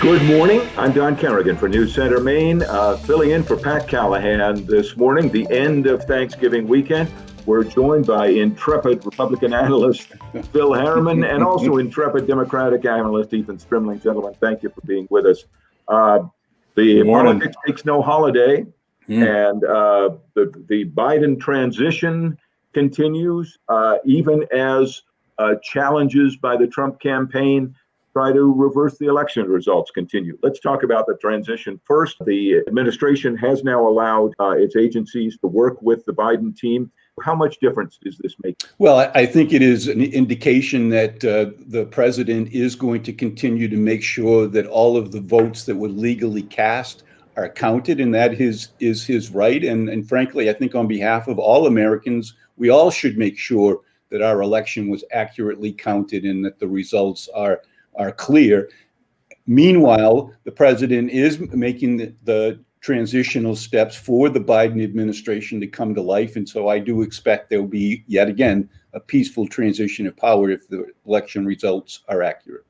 Good morning. I'm Don Kerrigan for News Center, Maine, filling in for Pat Callahan this morning, the end of Thanksgiving weekend. We're joined by intrepid Republican analyst Phil Harriman and also intrepid Democratic analyst Ethan Strimling. Gentlemen, thank you for being with us. The politics takes no holiday, and the Biden transition continues, even as challenges by the Trump campaign try to reverse the election results continue. Let's talk about the transition first. The administration has now allowed its agencies to work with the Biden team. How much difference does this make? Well, I think it is an indication that the president is going to continue to make sure that all of the votes that were legally cast are counted, and that is his right. And frankly, I think on behalf of all Americans, we all should make sure that our election was accurately counted and that the results are clear. Meanwhile, the president is making the transitional steps for the Biden administration to come to life. And so I do expect there will be, yet again, a peaceful transition of power if the election results are accurate.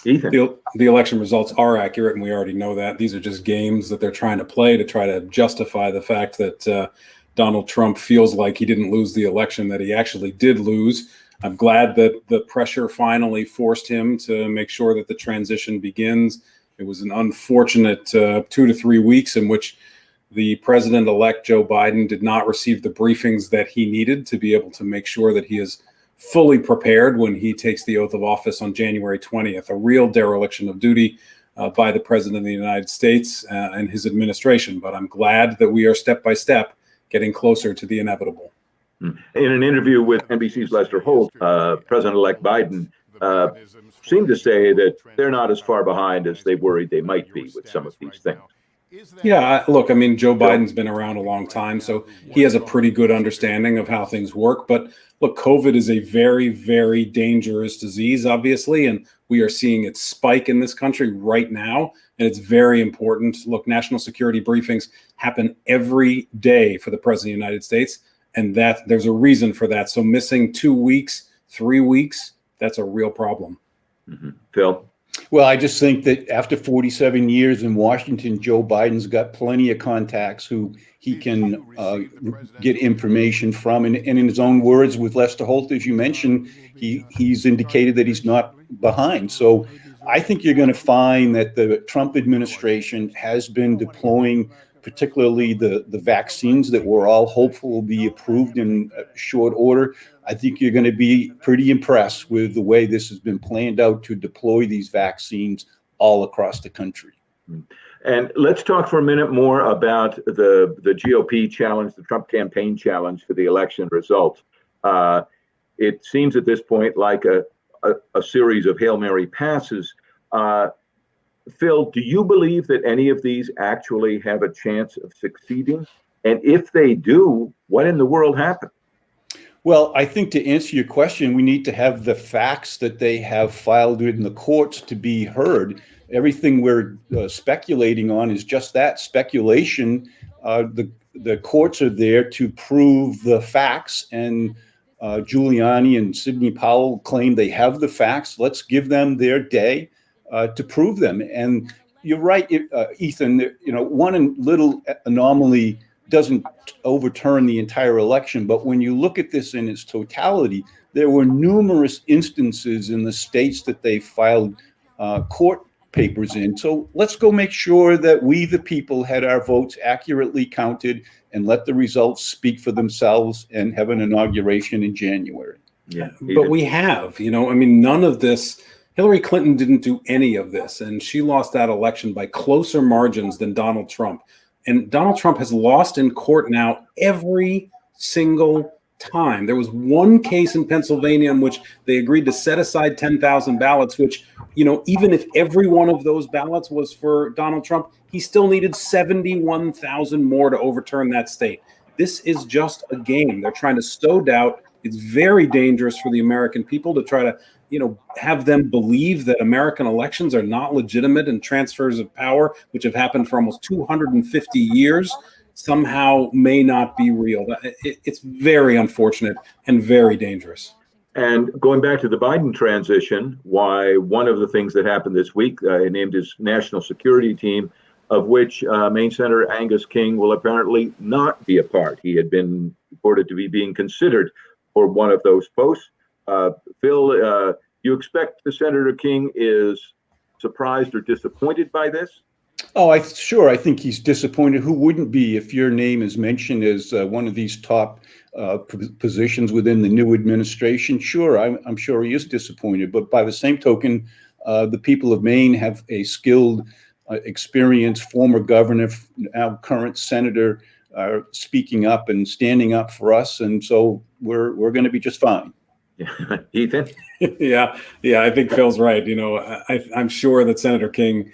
Ethan. The election results are accurate, and we already know that. These are just games that they're trying to play to try to justify the fact that Donald Trump feels like he didn't lose the election, that he actually did lose. I'm glad that the pressure finally forced him to make sure that the transition begins. It was an unfortunate 2 to 3 weeks in which the president-elect Joe Biden did not receive the briefings that he needed to be able to make sure that he is fully prepared when he takes the oath of office on January 20th, a real dereliction of duty by the president of the United States and his administration. But I'm glad that we are step by step getting closer to the inevitable. In an interview with NBC's Lester Holt, President-elect Biden seemed to say that they're not as far behind as they worried they might be with some of these things. Yeah, look, I mean, Joe Biden's been around a long time, so he has a pretty good understanding of how things work. But look, COVID is a very, very dangerous disease, obviously, and we are seeing it spike in this country right now. And it's very important. Look, national security briefings happen every day for the president of the United States. And that there's a reason for that. So missing 2 weeks, 3 weeks, that's a real problem. Phil? Well, I just think that after 47 years in Washington, Joe Biden's got plenty of contacts who he can get information from. And in his own words, with Lester Holt, as you mentioned, he's indicated that he's not behind. So I think you're going to find that the Trump administration has been deploying particularly the vaccines that we're all hopeful will be approved in short order. I think you're going to be pretty impressed with the way this has been planned out to deploy these vaccines all across the country. And let's talk for a minute more about the GOP challenge, the Trump campaign challenge for the election results. It seems at this point like a series of Hail Mary passes. Phil, do you believe that any of these actually have a chance of succeeding? And if they do, what in the world happened? Well, I think to answer your question, we need to have the facts that they have filed in the courts to be heard. Everything we're speculating on is just that, speculation. The courts are there to prove the facts, and Giuliani and Sidney Powell claim they have the facts. Let's give them their day to prove them. And you're right, Ethan, one little anomaly doesn't overturn the entire election. But when you look at this in its totality, there were numerous instances in the states that they filed court papers in. So let's go make sure that we, the people, had our votes accurately counted and let the results speak for themselves and have an inauguration in January. Yeah, but we have, none of this. Hillary Clinton didn't do any of this, and she lost that election by closer margins than Donald Trump. And Donald Trump has lost in court now every single time. There was one case in Pennsylvania in which they agreed to set aside 10,000 ballots, which, even if every one of those ballots was for Donald Trump, he still needed 71,000 more to overturn that state. This is just a game. They're trying to sow doubt. It's very dangerous for the American people to try to have them believe that American elections are not legitimate, and transfers of power, which have happened for almost 250 years, somehow may not be real. It's very unfortunate and very dangerous. And going back to the Biden transition, why one of the things that happened this week, he named his national security team, of which Maine Senator Angus King will apparently not be a part. He had been reported to be being considered for one of those posts. Phil, you expect the Senator King is surprised or disappointed by this? Oh, sure. I think he's disappointed. Who wouldn't be if your name is mentioned as one of these top positions within the new administration? Sure, I'm sure he is disappointed. But by the same token, the people of Maine have a skilled, experienced former governor, now current senator, speaking up and standing up for us, and so we're going to be just fine. Ethan? Yeah, I think Phil's right. I'm sure that Senator King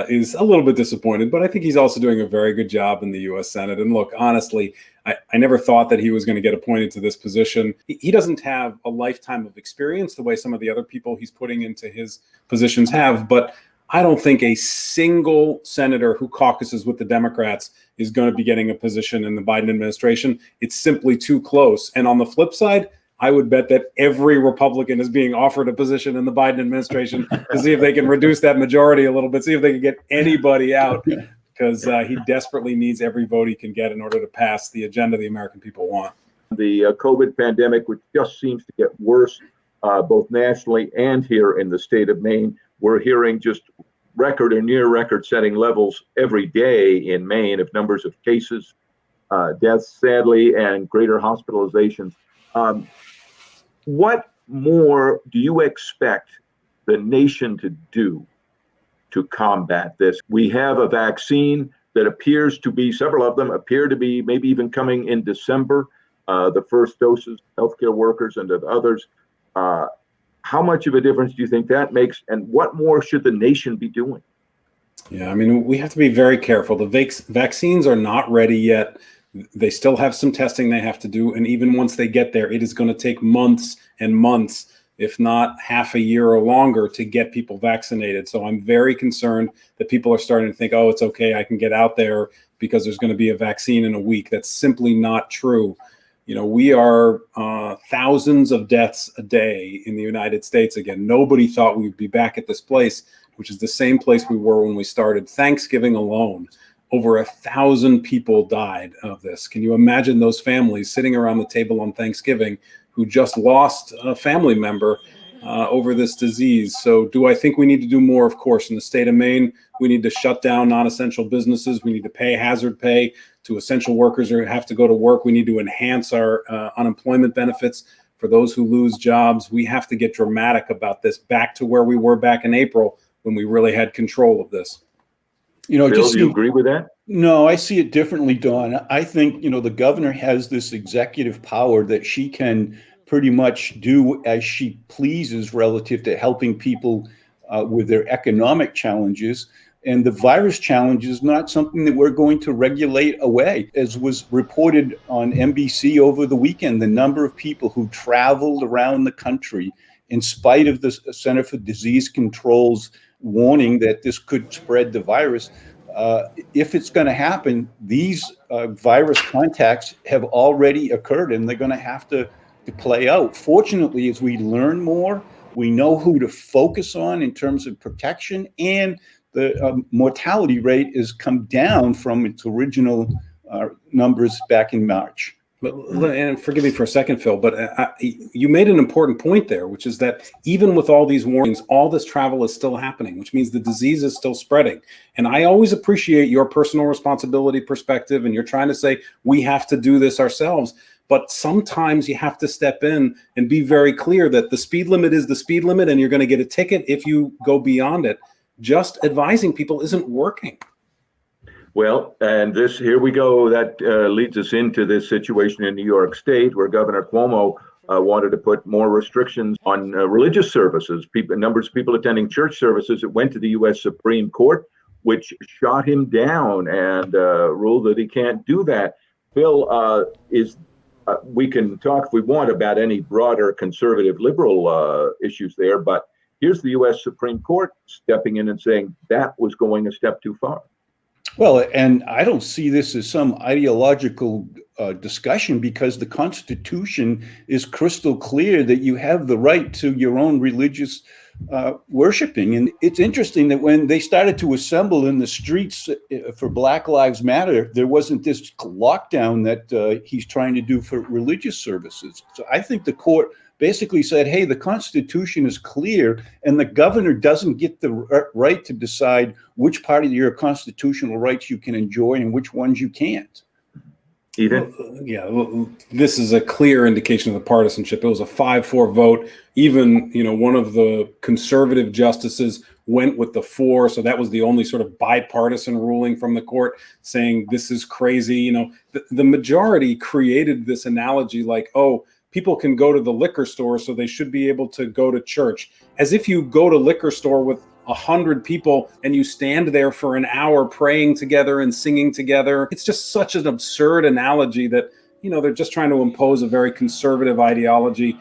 is a little bit disappointed, but I think he's also doing a very good job in the U.S. Senate. And look, honestly, I never thought that he was going to get appointed to this position. He doesn't have a lifetime of experience the way some of the other people he's putting into his positions have, but I don't think a single senator who caucuses with the Democrats is going to be getting a position in the Biden administration. It's simply too close. And on the flip side, I would bet that every Republican is being offered a position in the Biden administration to see if they can reduce that majority a little bit, see if they can get anybody out, because he desperately needs every vote he can get in order to pass the agenda the American people want. The COVID pandemic, which just seems to get worse, both nationally and here in the state of Maine. We're hearing just record or near record-setting levels every day in Maine of numbers of cases, deaths, sadly, and greater hospitalizations. What more do you expect the nation to do to combat this? We have a vaccine that appears to be, several of them appear to be maybe even coming in December, the first doses, healthcare workers and of others. How much of a difference do you think that makes? And what more should the nation be doing? Yeah, I mean, we have to be very careful. The vaccines are not ready yet. They still have some testing they have to do. And even once they get there, it is going to take months and months, if not half a year or longer, to get people vaccinated. So I'm very concerned that people are starting to think, oh, it's okay, I can get out there because there's going to be a vaccine in a week. That's simply not true. We are thousands of deaths a day in the United States. Again, nobody thought we would be back at this place, which is the same place we were when we started. Thanksgiving alone, over 1,000 people died of this. Can you imagine those families sitting around the table on Thanksgiving who just lost a family member over this disease? So do I think we need to do more? Of course. In the state of Maine, we need to shut down non-essential businesses. We need to pay hazard pay to essential workers who have to go to work. We need to enhance our unemployment benefits for those who lose jobs. We have to get dramatic about this, back to where we were back in April when we really had control of this. Bill, do you agree with that? No, I see it differently, Don. I think, the governor has this executive power that she can pretty much do as she pleases relative to helping people with their economic challenges. And the virus challenge is not something that we're going to regulate away. As was reported on NBC over the weekend, the number of people who traveled around the country in spite of the Center for Disease Control's warning that this could spread the virus. If it's going to happen, these virus contacts have already occurred and they're going to have to play out. Fortunately, as we learn more, we know who to focus on in terms of protection, and the mortality rate has come down from its original numbers back in March. And forgive me for a second, Phil, but you made an important point there, which is that even with all these warnings, all this travel is still happening, which means the disease is still spreading. And I always appreciate your personal responsibility perspective, and you're trying to say we have to do this ourselves. But sometimes you have to step in and be very clear that the speed limit is the speed limit, and you're going to get a ticket if you go beyond it. Just advising people isn't working. Well, and here we go. That leads us into this situation in New York State, where Governor Cuomo wanted to put more restrictions on religious services. Numbers of people attending church services. It went to the U.S. Supreme Court, which shot him down and ruled that he can't do that. Bill, we can talk if we want about any broader conservative liberal issues there, but here's the U.S. Supreme Court stepping in and saying that was going a step too far. Well, and I don't see this as some ideological discussion, because the Constitution is crystal clear that you have the right to your own religious worshiping. And it's interesting that when they started to assemble in the streets for Black Lives Matter, there wasn't this lockdown that he's trying to do for religious services. So I think the court basically said, hey, the Constitution is clear, and the governor doesn't get the right to decide which part of your constitutional rights you can enjoy and which ones you can't. Well, this is a clear indication of the partisanship. It was a 5-4 vote. Even, one of the conservative justices went with the 4. So that was the only sort of bipartisan ruling from the court, saying this is crazy. The majority created this analogy like, oh, people can go to the liquor store, so they should be able to go to church, as if you go to liquor store with 100 people and you stand there for an hour praying together and singing together. It's just such an absurd analogy that, they're just trying to impose a very conservative ideology.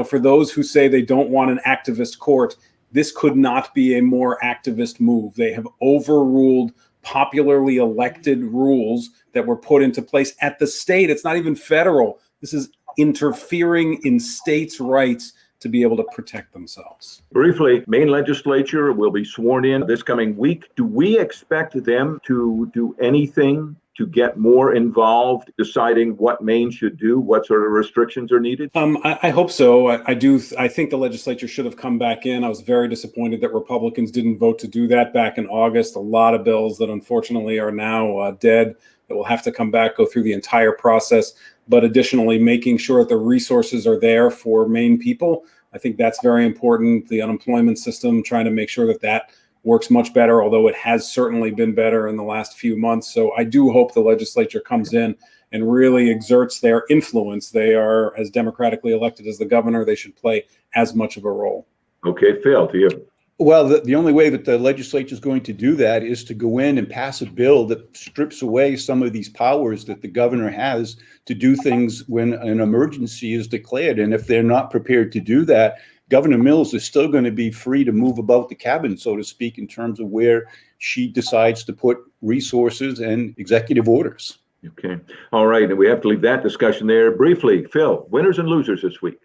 For those who say they don't want an activist court, this could not be a more activist move. They have overruled popularly elected rules that were put into place at the state. It's not even federal. This is interfering in states' rights to be able to protect themselves. Briefly, Maine legislature will be sworn in this coming week. Do we expect them to do anything to get more involved, deciding what Maine should do, what sort of restrictions are needed? I hope so. I do. I think the legislature should have come back in. I was very disappointed that Republicans didn't vote to do that back in August. A lot of bills that unfortunately are now dead, that will have to come back, go through the entire process. But additionally, making sure that the resources are there for Maine people. I think that's very important. The unemployment system, trying to make sure that that works much better, although it has certainly been better in the last few months. So I do hope the legislature comes in and really exerts their influence. They are as democratically elected as the governor. They should play as much of a role. Okay, Phil, to you. Well, the only way that the legislature is going to do that is to go in and pass a bill that strips away some of these powers that the governor has to do things when an emergency is declared. And if they're not prepared to do that, Governor Mills is still going to be free to move about the cabin, so to speak, in terms of where she decides to put resources and executive orders. Okay. All right. And we have to leave that discussion there. Briefly, Phil, winners and losers this week.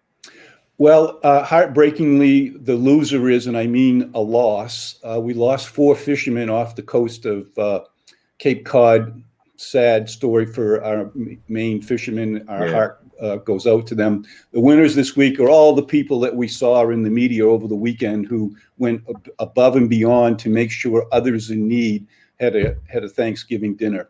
Well, heartbreakingly, the loser is, and I mean a loss. We lost 4 fishermen off the coast of Cape Cod. Sad story for our Maine fishermen. Our heart goes out to them. The winners this week are all the people that we saw in the media over the weekend who went above and beyond to make sure others in need had a Thanksgiving dinner.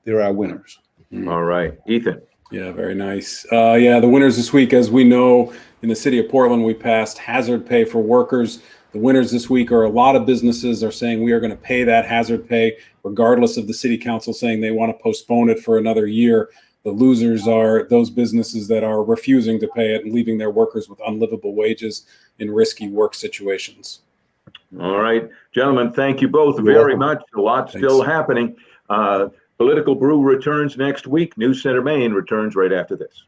They're our winners. All right. Ethan. Yeah, very nice. The winners this week, as we know, in the city of Portland, we passed hazard pay for workers. The winners this week are a lot of businesses are saying we are going to pay that hazard pay, regardless of the city council saying they want to postpone it for another year. The losers are those businesses that are refusing to pay it and leaving their workers with unlivable wages in risky work situations. All right, gentlemen, thank you both very much. A lot still happening. Political Brew returns next week. News Center Maine returns right after this.